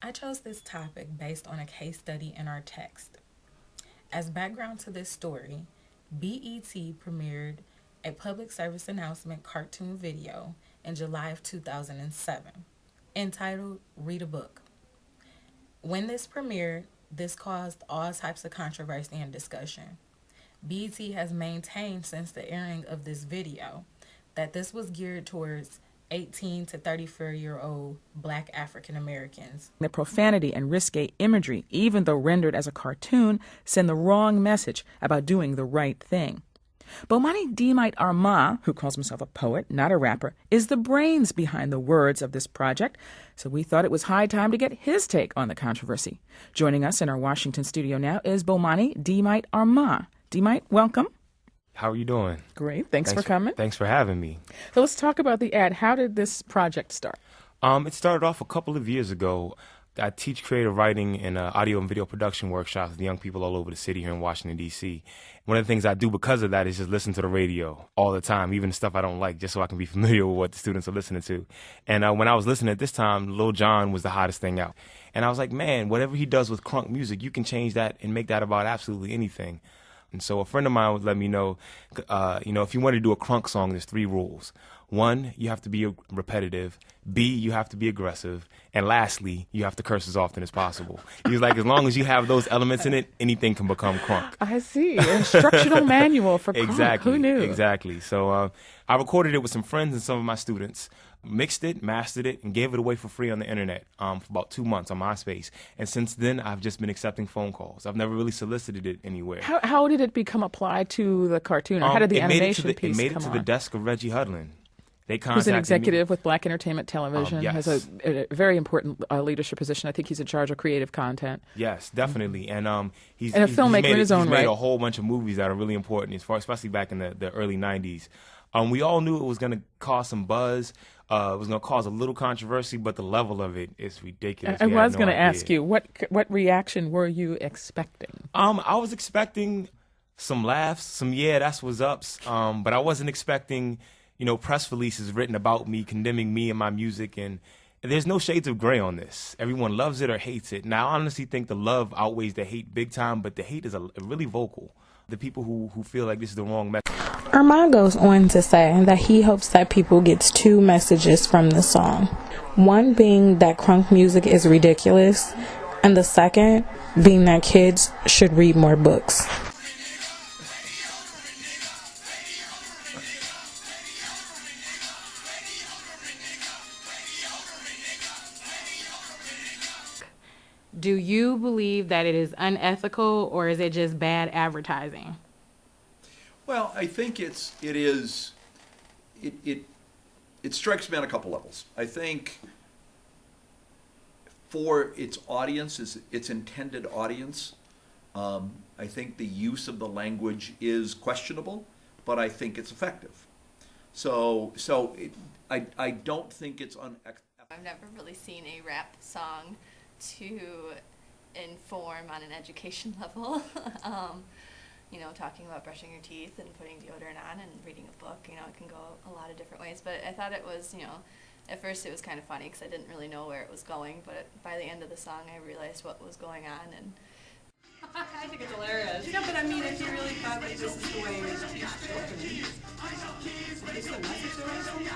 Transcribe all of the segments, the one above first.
I chose this topic based on a case study in our text. As background to this story, BET premiered a public service announcement cartoon video in July of 2007 entitled Read a Book. When this premiered, this caused all types of controversy and discussion. BET has maintained since the airing of this video that this was geared towards 18 to 34-year-old Black African Americans. The profanity and risque imagery, even though rendered as a cartoon, send the wrong message about doing the right thing. Bomani Dimite Armah, who calls himself a poet, not a rapper, is the brains behind the words of this project, so we thought it was high time to get his take on the controversy. Joining us in our Washington studio now is Bomani Dimite Armah. Dimite, welcome. How are you doing? Great. Thanks for coming. Thanks for having me. So let's talk about the ad. How did this project start? It started off a couple of years ago. I teach creative writing and audio and video production workshops with young people all over the city here in Washington, D.C. One of the things I do because of that is just listen to the radio all the time, even the stuff I don't like, just so I can be familiar with what the students are listening to. And when I was listening at this time, Lil Jon was the hottest thing out. And I was like, man, whatever he does with crunk music, you can change that and make that about absolutely anything. And so a friend of mine would let me know, if you want to do a crunk song, there's 3 rules. 1, you have to be repetitive. B, you have to be aggressive. And lastly, you have to curse as often as possible. He was like, as long as you have those elements in it, anything can become crunk. I see. Instructional manual for crunk. Exactly. Who knew? Exactly. So I recorded it with some friends and some of my students, mixed it, mastered it, and gave it away for free on the internet for about 2 months on MySpace. And since then, I've just been accepting phone calls. I've never really solicited it anywhere. How did it become applied to the cartoon? Or how did the animation piece come on? It made it to the desk of Reggie Hudlin. They contacted Who's an executive with Black Entertainment Television, yes. has a very important leadership position. I think he's in charge of creative content. Yes, definitely. And he's a filmmaker in his own right. He's made a whole bunch of movies that are really important, especially back in the early 90s. We all knew it was going to cause some buzz. It was going to cause a little controversy, but the level of it is ridiculous. I was going to ask you, what reaction were you expecting? I was expecting some laughs, some that's what's ups, but I wasn't expecting press releases written about me, condemning me and my music, and there's no shades of gray on this. Everyone loves it or hates it. Now, I honestly think the love outweighs the hate big time, but the hate is really vocal. The people who feel like this is the wrong message. Armah goes on to say that he hopes that people gets 2 messages from the song. One being that crunk music is ridiculous, and the second being that kids should read more books. Do you believe that it is unethical, or is it just bad advertising? Well, I think it strikes me on a couple levels. I think for its audience, its intended audience, I think the use of the language is questionable, but I think it's effective. I don't think it's unethical. I've never really seen a rap song to inform on an education level. Talking about brushing your teeth and putting deodorant on and reading a book, it can go a lot of different ways. But I thought it was, at first it was kind of funny because I didn't really know where it was going. But by the end of the song, I realized what was going on. And I think it's hilarious. But I mean, if you really thought that this is the way it was teach children, is this the message they're listening?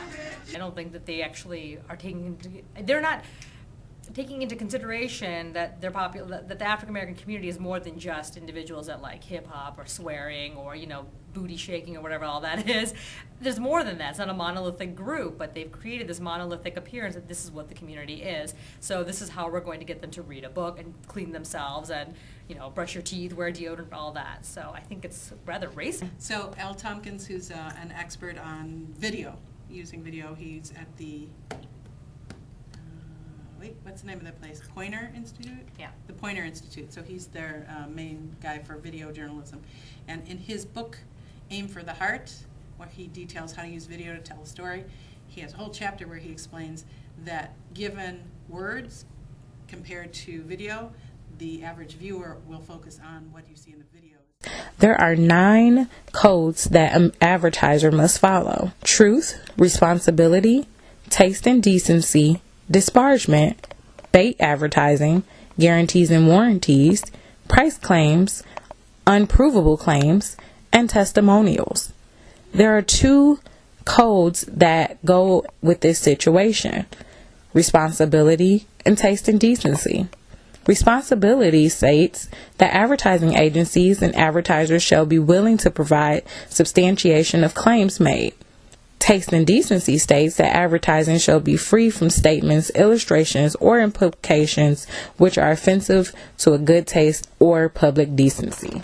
I don't think that they actually are they're not taking into consideration that that the African American community is more than just individuals that like hip hop or swearing or booty shaking or whatever all that is. There's more than that. It's not a monolithic group, but they've created this monolithic appearance that this is what the community is. So this is how we're going to get them to read a book and clean themselves and brush your teeth, wear deodorant, all that. So I think it's rather racist. So Al Tompkins, who's an expert on video, using video, he's at the what's the name of that place? Poynter Institute? Yeah. The Poynter Institute. So he's their main guy for video journalism. And in his book, Aim for the Heart, where he details how to use video to tell a story, he has a whole chapter where he explains that given words compared to video, the average viewer will focus on what you see in the video. There are 9 codes that an advertiser must follow: truth, responsibility, taste and decency, disparagement, bait advertising, guarantees and warranties, price claims, unprovable claims, and testimonials. There are two codes that go with this situation: responsibility and taste and decency. Responsibility states that advertising agencies and advertisers shall be willing to provide substantiation of claims made. Taste and decency states that advertising shall be free from statements, illustrations, or implications which are offensive to a good taste or public decency.